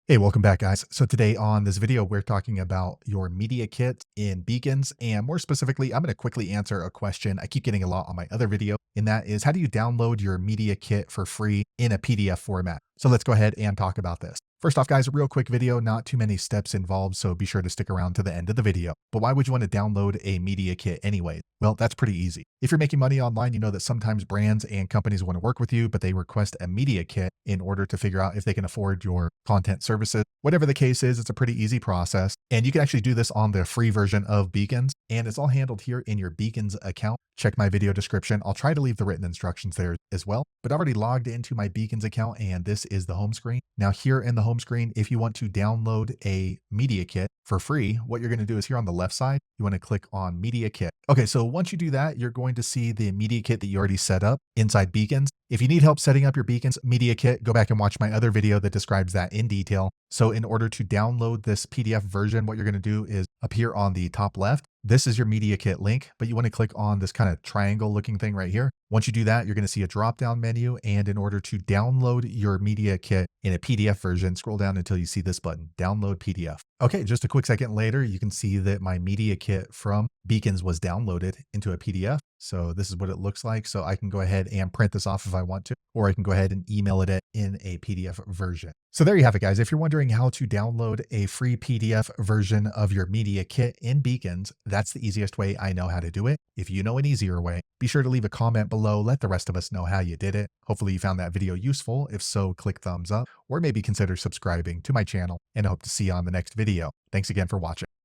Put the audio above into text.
Hey, welcome back, guys. So today on this video, we're talking about your media kit in Beacons. And more specifically, I'm going to quickly answer a question I keep getting a lot on my other video. And that is, how do you download your media kit for free in a PDF format? So let's go ahead and talk about this. First off, guys, a real quick video, not too many steps involved, so be sure to stick around to the end of the video. But why would you want to download a media kit anyway? Well, that's pretty easy. If you're making money online, you know that sometimes brands and companies want to work with you, but they request a media kit in order to figure out if they can afford your content services. Whatever the case is, it's a pretty easy process. And you can actually do this on the free version of Beacons, and it's all handled here in your Beacons account. Check my video description. I'll try to leave the written instructions there as well, but I've already logged into my Beacons account and this is the home screen. Now here in the home screen, if you want to download a media kit for free, what you're going to do is here on the left side, you want to click on media kit. Okay, so once you do that, you're going to see the media kit that you already set up inside Beacons. If you need help setting up your Beacons media kit, go back and watch my other video that describes that in detail. So in order to download this PDF version, what you're going to do is up here on the top left, this is your media kit link, but you want to click on this kind of triangle looking thing right here. Once you do that, you're going to see a drop down menu. And in order to download your media kit in a PDF version, scroll down until you see this button, download PDF. Okay, just a quick second later, you can see that my media kit from Beacons was downloaded into a PDF. So this is what it looks like. So I can go ahead and print this off if I want to, or I can go ahead and email it in a PDF version. So there you have it, guys. If you're wondering how to download a free PDF version of your media kit in Beacons, that's the easiest way I know how to do it. If you know an easier way, be sure to leave a comment below. Let the rest of us know how you did it. Hopefully you found that video useful. If so, click thumbs up or maybe consider subscribing to my channel, and I hope to see you on the next video. Thanks again for watching.